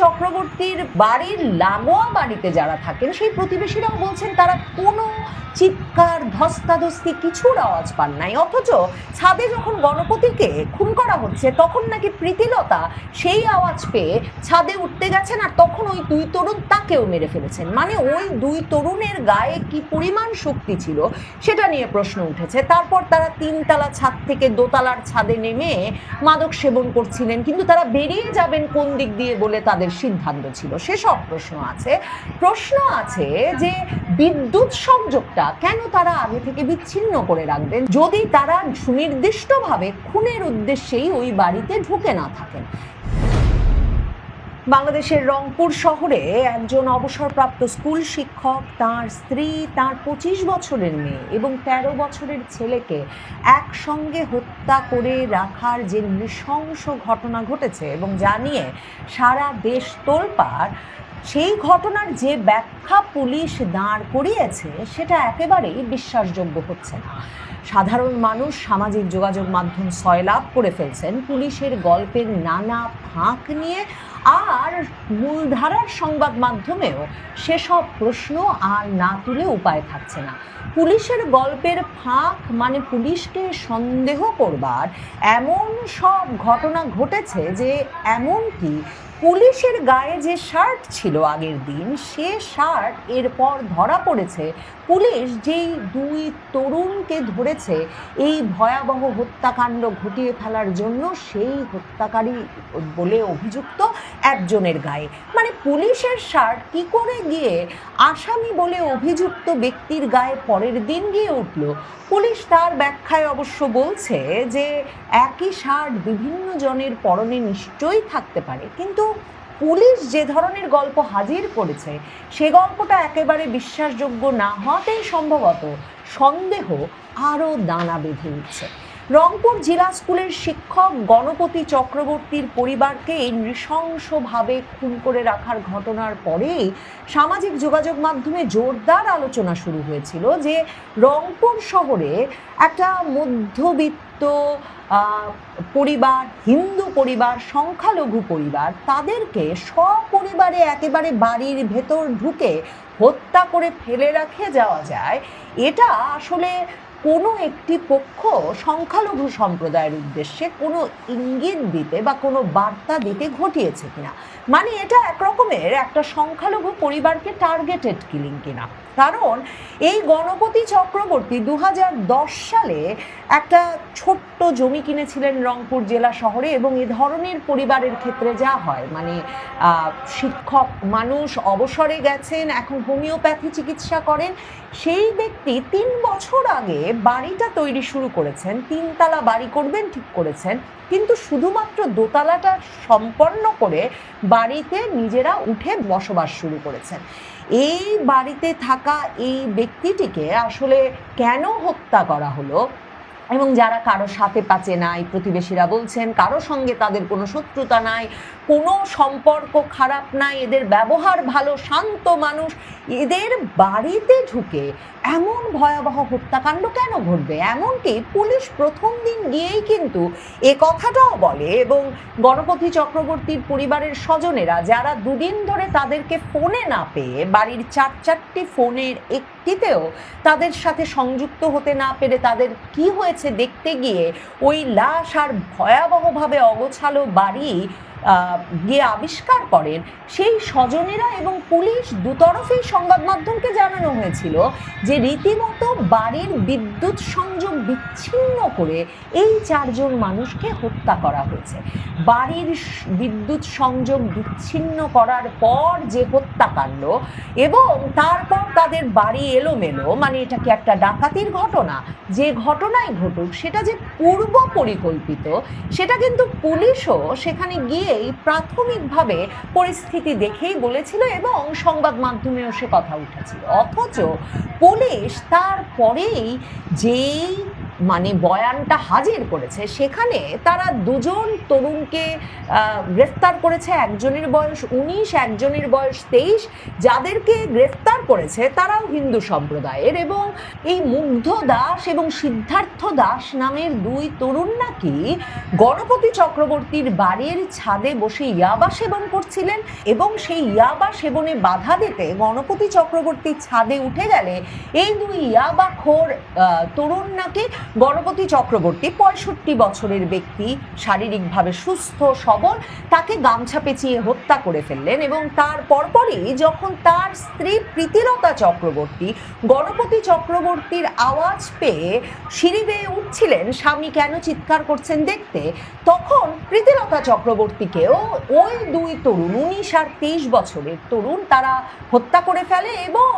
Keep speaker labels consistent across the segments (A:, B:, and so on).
A: চক্রবর্তীর বাড়ির লাগোয়া বাড়িতে যারা থাকেন সেই প্রতিবেশীরাও বলছেন তারা কোনো চিৎকার ধস্তাধস্তি কিছুর আওয়াজ পান নাই, অথচ ছাদে যখন গণপতিকে খুন করা হচ্ছে তখন নাকি প্রীতিলতা সেই আওয়াজ পেয়ে ছাদে উঠতে গেছেন, আর তখন ওই দুই তরুণ তাকেও মেরে ফেলেছেন। মানে ওই দুই তরুণের গায়ে কি পরিমাণ শক্তি ছিল সেটা নিয়ে প্রশ্ন উঠেছে। তারপর তারা 3তলা ছাদ থেকে দোতলার ছাদে নেমে মাদক সেবন করছিলেন, কিন্তু তারা বেরিয়ে যাবেন কোন দিক দিয়ে বলে তাদের সিদ্ধান্ত ছিল, সেসব প্রশ্ন আছে যে বিদ্যুৎ সংযোগটা কেন তারা আগে থেকে বিচ্ছিন্ন করে রাখবেন যদি তারা সুনির্দিষ্টভাবে খুনের উদ্দেশ্যেই ওই বাড়িতে ঢুকে না থাকেন। বাংলাদেশের রংপুর শহরে একজন অবসরপ্রাপ্ত স্কুল শিক্ষক, তার স্ত্রী, তার 25 বছরের মেয়ে এবং 13 বছরের ছেলেকে একসঙ্গে হত্যা করে রাখার যে নৃশংস ঘটনা ঘটেছে এবং যা নিয়ে সারা দেশ তোলপাড়, সেই ঘটনার যে ব্যাখ্যা পুলিশ দাঁড় করিয়েছে সেটা একেবারেই বিশ্বাসযোগ্য হচ্ছে না। সাধারণ মানুষ সামাজিক যোগাযোগ মাধ্যম সয়লাভ করে ফেলছেন পুলিশের গল্পের নানা ফাঁক নিয়ে, আর মূলধারার সংবাদ মাধ্যমেও সেসব প্রশ্ন আর না তুলে উপায় থাকছে না। পুলিশের গল্পের ফাঁক মানে পুলিশকে সন্দেহ করবার এমন সব ঘটনা ঘটেছে যে এমনকি পুলিশের গায়ে যে শার্ট ছিল আগের দিন, সে শার্ট এরপর ধরা পড়েছে। পুলিশ যেই দুই তরুণকে ধরেছে এই ভয়াবহ হত্যাকাণ্ড ঘটিয়ে ফেলার জন্য, সেই হত্যাকারী বলে অভিযুক্ত একজনের গায়ে। মানে পুলিশের শার্ট কি করে গিয়ে আসামি বলে অভিযুক্ত ব্যক্তির গায়ে পরের দিন গিয়ে উঠল? পুলিশ তার ব্যাখ্যায় অবশ্য বলছে যে একই শার্ট বিভিন্ন জনের পরনে নিশ্চয়ই থাকতে পারে, কিন্তু পুলিশ যে ধরনের গল্প হাজির করেছে সে গল্পটা একেবারে বিশ্বাসযোগ্য না হওয়াতেই সম্ভবত সন্দেহ আরও দানা বেঁধে উঠছে। রংপুর জেলা স্কুলের শিক্ষক গণপতি চক্রবর্তীর পরিবারকে এই নৃশংসভাবে খুন করে রাখার ঘটনার পরেই সামাজিক যোগাযোগ মাধ্যমে জোরদার আলোচনা শুরু হয়েছিল যে রংপুর শহরে একটা মধ্যবিত্ত পরিবার, হিন্দু পরিবার, সংখ্যালঘু পরিবার, তাদেরকে সপরিবারে একেবারে বাড়ির ভেতর ঢুকে হত্যা করে ফেলে রেখে যাওয়া যায়, এটা আসলে কোনো একটি পক্ষ সংখ্যালঘু সম্প্রদায়ের উদ্দেশ্যে কোনো ইঙ্গিত দিতে বা কোনো বার্তা দিতে ঘটিয়েছে কিনা। মানে এটা একরকমের একটা সংখ্যালঘু পরিবারকে টার্গেটেড কিলিং কিনা। কারণ এই গণপতি চক্রবর্তী 2010 সালে একটা ছোট্ট জমি কিনেছিলেন রংপুর জেলা শহরে, এবং এ ধরনের পরিবারের ক্ষেত্রে যা হয়, মানে শিক্ষক মানুষ, অবসরে গেছেন, এখন হোমিওপ্যাথি চিকিৎসা করেন, সেই ব্যক্তি 3 বছর আগে বাড়িটা তৈরি শুরু করেছেন, 3তলা বাড়ি করবেন ঠিক করেছেন, কিন্তু শুধুমাত্র দোতলাটা সম্পন্ন করে বাড়িতে নিজেরা উঠে বসবাস শুরু করেছেন। এই বাড়িতে থাকা এই ব্যক্তিটিকে আসলে কেন হত্যা করা হলো, এবং যারা কারো সাথে পাচে নাই, প্রতিবেশীরা বলছেন কারো সঙ্গে তাদের কোনো শত্রুতা নাই, কোনো সম্পর্ক খারাপ নাই, এদের ব্যবহার ভালো, শান্ত মানুষ, এদের বাড়িতে ঢুকে এমন ভয়াবহ হত্যাকাণ্ড কেন ঘটবে? এমনকি পুলিশ প্রথম দিন গিয়েই কিন্তু এ কথাটাও বলে, এবং গণপতি চক্রবর্তীর পরিবারের স্বজনেরা যারা দুদিন ধরে তাদেরকে ফোনে না পেয়ে, বাড়ির 4টি ফোনের একটিতেও তাদের সাথে সংযুক্ত হতে না পেরে তাদের কি হয়েছে দেখতে গিয়ে ওই লাশ আর ভয়াবহভাবে অগোছালো বাড়ি গিয়ে আবিষ্কার করেন, সেই স্বজনেরা এবং পুলিশ দুতরফেই সংবাদ মাধ্যমকে জানানো হয়েছিল যে রীতিমতো বাড়ির বিদ্যুৎ সংযোগ বিচ্ছিন্ন করে এই 4 জন মানুষকে হত্যা করা হয়েছে। বাড়ির বিদ্যুৎ সংযোগ বিচ্ছিন্ন করার পর যে হত্যাকাণ্ড, এবং তারপর তাদের বাড়ি এলোমেলো, মানে এটা কি একটা ডাকাতির ঘটনা? যে ঘটনাই ঘটুক সেটা যে পূর্ব পরিকল্পিত, সেটা কিন্তু পুলিশও সেখানে গিয়েই প্রাথমিকভাবে পরিস্থিতি দেখেই বলেছিল এবং সংবাদ মাধ্যমেও সে কথা উঠেছিল। অথচ পুলিশ তারপরেই যেই মানে বয়ানটা হাজির করেছে, সেখানে তারা দুজন তরুণকে গ্রেফতার করেছে। একজনের বয়স 19, একজনের বয়স 23। যাদেরকে গ্রেফতার করেছে তারাও হিন্দু সম্প্রদায়ের, এবং এই মুগ্ধ দাস এবং সিদ্ধার্থ দাস নামের দুই তরুণ নাকি গণপতি চক্রবর্তীর বাড়ির ছাদে বসে ইয়াবা সেবন করছিলেন, এবং সেই ইয়াবা সেবনে বাধা দিতে গণপতি চক্রবর্তী ছাদে উঠে গেলে এই দুই ইয়াবাখোর তরুণ নাকি গণপতি চক্রবর্তী 65 বছরের ব্যক্তি, শারীরিকভাবে সুস্থ সবল, তাকে গামছা পেঁচিয়ে হত্যা করে ফেললেন। এবং তার পরপরই যখন তার স্ত্রী প্রীতিলতা চক্রবর্তী গণপতি চক্রবর্তীর আওয়াজ পেয়ে সিঁড়ি বেয়ে উঠছিলেন স্বামী কেন চিৎকার করছেন দেখতে, তখন প্রীতিলতা চক্রবর্তীকেও ওই দুই তরুণ 19 আর 23 বছরের তরুণ তারা হত্যা করে ফেলে। এবং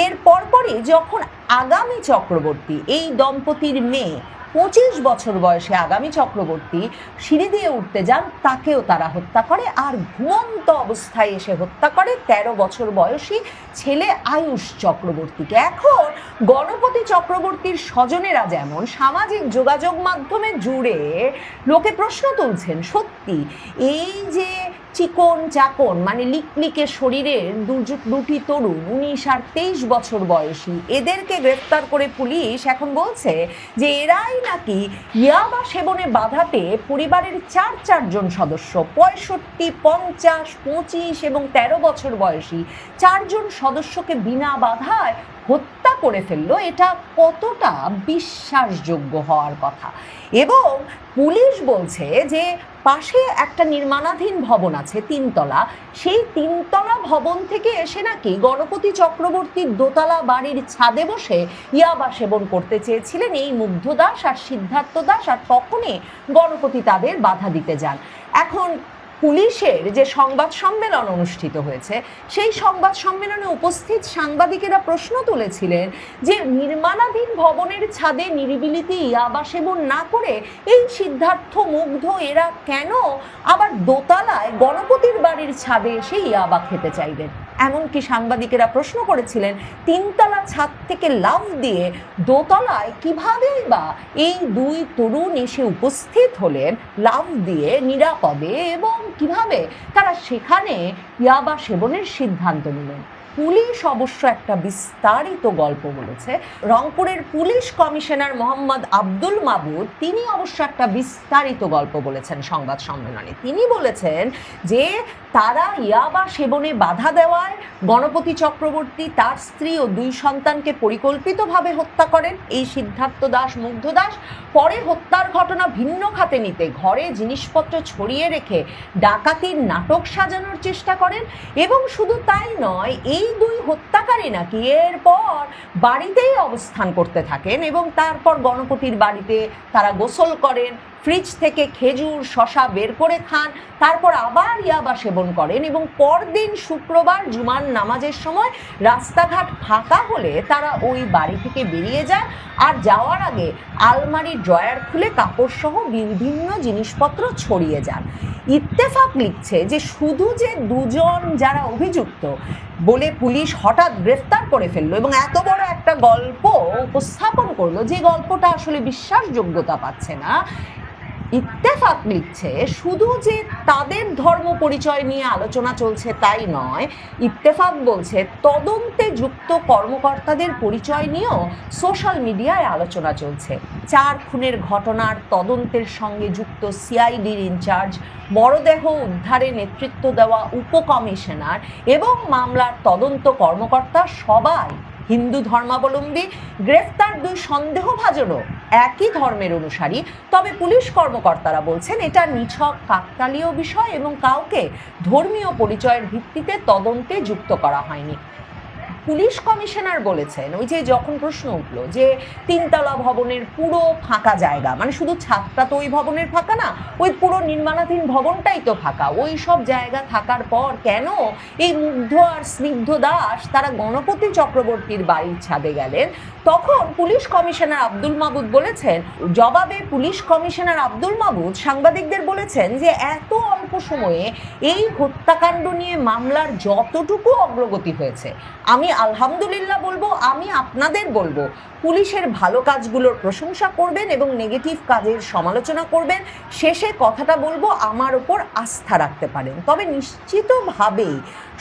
A: এর পরপরই যখন আগামী চক্রবর্তী, এই দম্পতির মেয়ে 25 বছর বয়সে আগামী চক্রবর্তী সিঁড়ি দিয়ে উঠতে যান, তাকেও তারা হত্যা করে। আর ঘুমন্ত অবস্থায় এসে হত্যা করে 13 বছর বয়সী ছেলে আয়ুষ চক্রবর্তীকে। এখন গণপতি চক্রবর্তীর স্বজনেরা যেমন সামাজিক যোগাযোগ মাধ্যমে জুড়ে লোকে প্রশ্ন তুলছেন, সত্যি এই যে চিকন চাকন মানে লিকলিকে শরীরের দুটি তরুণ 19 আর 23 বছর বয়সী, এদেরকে গ্রেফতার করে পুলিশ এখন বলছে যে এরাই নাকি ইয়াবা সেবনে বাধাতে পরিবারের চারজন সদস্য, 65, 50, 25 এবং 13 বছর বয়সী 4জন সদস্যকে বিনা বাধায় হত্যা করে ফেললো। এটা কতটা বিশ্বাসযোগ্য হওয়ার কথা? এবং পুলিশ বলছে যে পাশে একটা নির্মাণাধীন ভবন আছে 3 তলা, সেই 3 তলা ভবন থেকে এসে নাকি গণপতি চক্রবর্তীর দোতলা বাড়ির ছাদে বসে ইয়াবা সেবন করতে চেয়েছিলেন এই মুগ্ধ দাস আর সিদ্ধার্থ দাস, আর তখনই গণপতি তাদের বাধা দিতে যান। এখন পুলিশের যে সংবাদ সম্মেলন অনুষ্ঠিত হয়েছে, সেই সংবাদ সম্মেলনে উপস্থিত সাংবাদিকেরা প্রশ্ন তুলেছিলেন যে নির্মাণাধীন ভবনের ছাদে নিরিবিলিতে ইয়াবা সেবন না করে এই সিদ্ধার্থ, মুগ্ধ এরা কেন আবার দোতলায় গণপতির বাড়ির ছাদে এসে ইয়াবা খেতে চাইবেন? এমনকি সাংবাদিকেরা প্রশ্ন করেছিলেন 3 তলা ছাদ থেকে লাফ দিয়ে দোতলায় কিভাবেই বা এই দুই তরুণ এসে উপস্থিত হলেন লাফ দিয়ে নিরাপদে, এবং কিভাবে তারা সেখানে ইয়াবা সেবনের সিদ্ধান্ত নিলেন। পুলিশ অবশ্য একটা বিস্তারিত গল্প বলেছে। রংপুরের পুলিশ কমিশনার মোহাম্মদ আব্দুল মাবুদ, তিনি অবশ্য একটা বিস্তারিত গল্প বলেছেন সংবাদ সম্মেলনে। তিনি বলেছেন যে তারা ইয়াবা সেবনে বাধা দেওয়ায় গণপতি চক্রবর্তী তার স্ত্রী ও 2 সন্তানকে পরিকল্পিতভাবে হত্যা করেন এই সিদ্ধার্থ দাস, মুগ্ধ দাস। পরে হত্যার ঘটনা ভিন্ন খাতে নিতে ঘরে জিনিসপত্র ছড়িয়ে রেখে ডাকাতির নাটক সাজানোর চেষ্টা করেন। এবং শুধু তাই নয়, এই 2 হত্যাকারী নাকি এরপর বাড়িতেই অবস্থান করতে থাকেন, এবং তারপর গণপতির বাড়িতে তারা গোসল করেন, ফ্রিজ থেকে খেজুর শশা বের করে খান, তারপর আবার ইয়াবা সেবন করেন। এবং পরদিন শুক্রবার জুমার নামাজের সময় রাস্তাঘাট ফাঁকা হলে তারা ওই বাড়ি থেকে বেরিয়ে যান, আর যাওয়ার আগে আলমারির ড্রয়ার খুলে কাপড় সহ বিভিন্ন জিনিসপত্র ছড়িয়ে যান। ইত্তেফাক লিখছে যে শুধু যে 2 জন যারা অভিযুক্ত বলে পুলিশ হঠাৎ গ্রেফতার করে ফেললো এবং এত বড় একটা গল্প উপস্থাপন করলো, যে গল্পটা আসলে বিশ্বাসযোগ্যতা পাচ্ছে না, ইত্তেফাক লিখছে শুধু যে তাদের ধর্ম পরিচয় নিয়ে আলোচনা চলছে তাই নয়, ইত্তেফাক বলছে তদন্তে যুক্ত কর্মকর্তাদের পরিচয় নিয়েও সোশ্যাল মিডিয়ায় আলোচনা চলছে। 4 খুনের ঘটনার তদন্তের সঙ্গে যুক্ত সিআইডির ইনচার্জ, মরদেহ উদ্ধারে নেতৃত্ব দেওয়া উপকমিশনার এবং মামলার তদন্ত কর্মকর্তা সবাই হিন্দু ধর্মাবলম্বী। গ্রেফতার 2 সন্দেহভাজনও একই ধর্মের অনুসারী। তবে পুলিশ কর্মকর্তারা বলছেন এটা নিছক কাকতালীয় বিষয় এবং কাউকে ধর্মীয় পরিচয়ের ভিত্তিতে তদন্তে যুক্ত করা হয়নি। পুলিশ কমিশনার বলেছেন, ওই যে যখন প্রশ্ন উঠল যে 3 তলা ভবনের পুরো ফাঁকা জায়গা, মানে শুধু ছাদটা তো ওই ভবনের ফাঁকা না, ওই পুরো নির্মাণাধীন ভবনটাই তো ফাঁকা, ওই সব জায়গা থাকার পর কেন এই মুগ্ধ আর স্নিগ্ধ দাস তারা গণপতি চক্রবর্তীর বাড়ির ছাদে গেলেন? তখন পুলিশ কমিশনার আব্দুল মাবুদ বলেছেন, জবাবে পুলিশ কমিশনার আব্দুল মাবুদ সাংবাদিকদের বলেছেন যে এত অল্প সময়ে এই হত্যাকাণ্ড নিয়ে মামলার যতটুকু অগ্রগতি হয়েছে আমি আলহামদুলিল্লাহ বলবো, আমি আপনাদের বলবো পুলিশের ভালো কাজগুলোর প্রশংসা করবেন এবং নেগেটিভ কাজের সমালোচনা করবেন। শেষে কথাটা বলবো, আমার ওপর আস্থা রাখতে পারেন। তবে নিশ্চিতভাবেই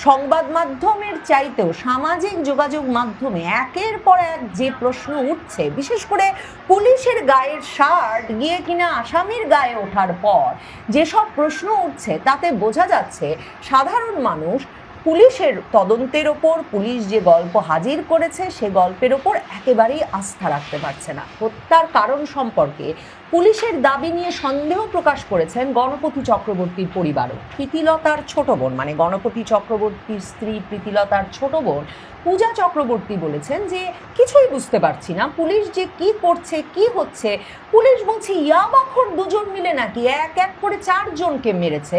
A: সংবাদ মাধ্যমের চাইতেও সামাজিক যোগাযোগ মাধ্যমে একের পর এক যে প্রশ্ন উঠছে, বিশেষ করে পুলিশের গায়ের শার্ট গিয়ে কিনা আসামির গায়ে ওঠার পর যেসব প্রশ্ন উঠছে, তাতে বোঝা যাচ্ছে সাধারণ মানুষ পুলিশের তদন্তের ওপর, পুলিশ যে গল্প হাজির করেছে সে গল্পের ওপর একেবারেই আস্থা রাখতে পারছে না। হত্যার কারণ সম্পর্কে পুলিশের দাবি নিয়ে সন্দেহ প্রকাশ করেছেন গণপতি চক্রবর্তীর পরিবারও। প্রীতিলতার ছোট বোন, মানে গণপতি চক্রবর্তীর স্ত্রী প্রীতিলতার ছোট বোন পূজা চক্রবর্তী বলেছেন যে কিছুই বুঝতে পারছি না, পুলিশ যে কি করছে, কি হচ্ছে। পুলিশ বলছে ইয়াবাখোর দুজন মিলে নাকি এক এক করে 4 জনকে মেরেছে।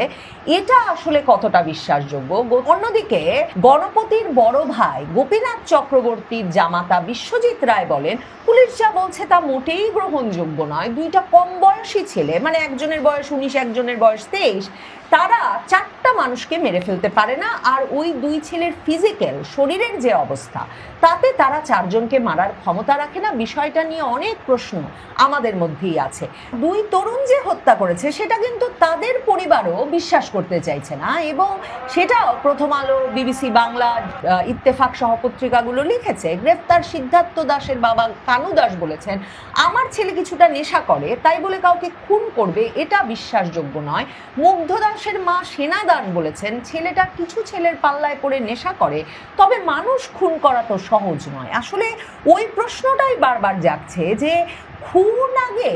A: এটা আসলে কতটা বিশ্বাসযোগ্য? অন্যদিকে গণপতির বড় ভাই গোপীনাথ চক্রবর্তীর জামাতা বিশ্বজিৎ রায় বলেন, পুলিশ যা বলছে তা মোটেই গ্রহণযোগ্য নয়। দুইটা কম বয়সী ছেলে, মানে একজনের বয়স 19, একজনের বয়স 23, তারা 4টা মানুষকে মেরে ফেলতে পারে না। আর ওই 2 ছেলের ফিজিক্যাল শরীরের যে অবস্থা, তাতে তারা 4 জনকে মারার ক্ষমতা রাখে না। বিষয়টা নিয়ে অনেক প্রশ্ন আমাদের মধ্যেই আছে। 2 তরুণ যে হত্যা করেছে সেটা কিন্তু তাদের পরিবারও বিশ্বাস করতে চাইছে না, এবং সেটাও প্রথম আলো, বিবিসি বাংলা, ইত্তেফাক সহ পত্রিকাগুলো লিখেছে। গ্রেফতার সিদ্ধার্থ দাসের বাবা কানু দাস বলেছেন, আমার ছেলে কিছুটা নেশা করে, তাই বলে কাউকে খুন করবে এটা বিশ্বাসযোগ্য নয়। মুগ্ধ দাসের মা সেনা দাস বলেছেন, ছেলেটা কিছু ছেলের পাল্লায় পড়ে নেশা করে, তবে মানুষ খুন করা তো সহজ নয়। আসলে ওই প্রশ্নটাই বারবার জাগছে যে খুন আগে,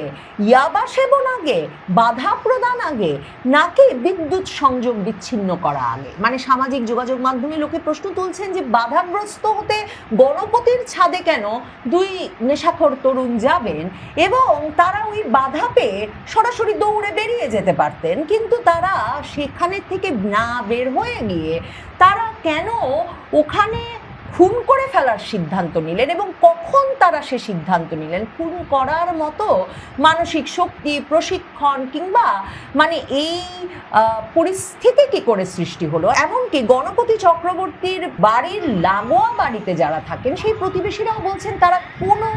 A: ইয়াবা সেবন আগে, বাধা প্রদান আগে, নাকি বিদ্যুৎ সংযোগ বিচ্ছিন্ন করা আগে? মানে সামাজিক যোগাযোগ মাধ্যমে লোকে প্রশ্ন তুলছেন যে বাধাগ্রস্ত হতে গণপতির ছাদে কেন 2 নেশাখোর তরুণ যাবেন, এবং তারা ওই বাধা পেয়ে সরাসরি দৌড়ে বেরিয়ে যেতে পারতেন, কিন্তু তারা সেখানে থেকে না বের হয়ে গিয়ে তারা কেন ওখানে খুন করে ফেলার সিদ্ধান্ত নিলেন, এবং কখন তারা সে সিদ্ধান্ত নিলেন? খুন করার মতো মানসিক শক্তি, প্রশিক্ষণ কিংবা মানে এই পরিস্থিতি কি করে সৃষ্টি হলো? এমনকি গণপতি চক্রবর্তীর বাড়ির লাগোয়া বাড়িতে যারা থাকেন সেই প্রতিবেশীরাও বলছেন তারা কোনো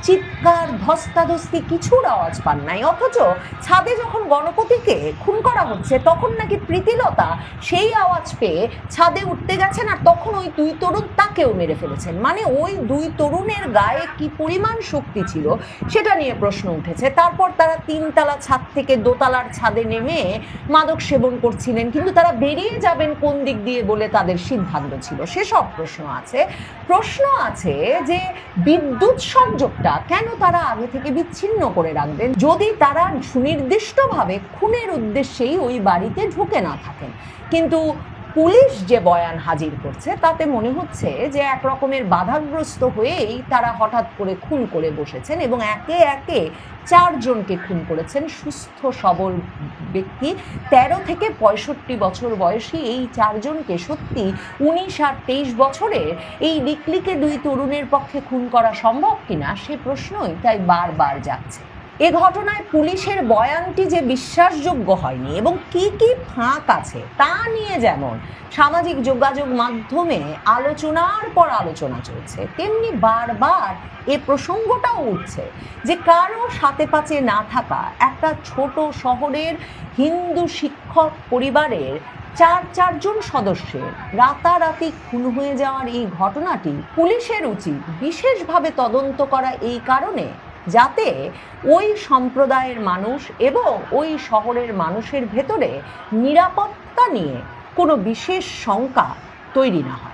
A: চিৎকার, ধস্তাধস্তি কিছুর আওয়াজ পান নাই। অথচ ছাদে যখন গণপতিকে খুন করা হচ্ছে তখন নাকি প্রীতিলতা সেই আওয়াজ পেয়ে ছাদে উঠতে গেছেন, আর তখন ওই 2 তরুণ তাকেও মেরে ফেলেছেন। মানে ওই 2 তরুণের গায়ে কি পরিমাণ শক্তি ছিল সেটা নিয়ে প্রশ্ন উঠেছে। তারপর তারা 3 তলা ছাদ থেকে 2 তলার ছাদে নেমে মাদক সেবন করছিলেন, কিন্তু তারা বেরিয়ে যাবেন কোন দিক দিয়ে বলে তাদের সিদ্ধান্ত ছিল, সেসব প্রশ্ন আছে। প্রশ্ন আছে যে বিদ্যুৎ সংযোগটা কেন তারা আগে থেকে বিচ্ছিন্ন করে রাখবেন যদি তারা সুনির্দিষ্টভাবে খুনের উদ্দেশ্যেই ওই বাড়িতে ঢুকে না থাকেন। কিন্তু পুলিশ যে বয়ান হাজির করছে তাতে মনে হচ্ছে যে এক রকমের বাধাগ্রস্ত হয়েই তারা হঠাৎ করে খুন করে বসেছেন, এবং একে একে 4 জনকে খুন করেছেন সুস্থ সবল ব্যক্তি। 13 থেকে 65 বছর বয়সী এই 4 জনকে সত্যি 19 আর 23 বছরের এই লিকলিকে 2 তরুণের পক্ষে খুন করা সম্ভব কিনা সে প্রশ্নই তাই বারবার যাচ্ছে। এ ঘটনায় পুলিশের বয়ানটি যে বিশ্বাসযোগ্য হয়নি এবং কি কি ফাঁক আছে তা নিয়ে যেমন সামাজিক যোগাযোগ মাধ্যমে আলোচনার পর আলোচনা চলছে, তেমনি বারবার এ প্রসঙ্গটাও উঠছে যে কারো সাথে পাচে না থাকা একটা ছোট শহরের হিন্দু শিক্ষক পরিবারের 4 জন সদস্যের রাতারাতি খুন হয়ে যাওয়ার এই ঘটনাটি পুলিশের উচিত বিশেষভাবে তদন্ত করা, এই কারণে যাতে ওই সম্প্রদায়ের মানুষ এবং ওই শহরের মানুষের ভেতরে নিরাপত্তা নিয়ে কোনো বিশেষ শঙ্কা তৈরি না হয়।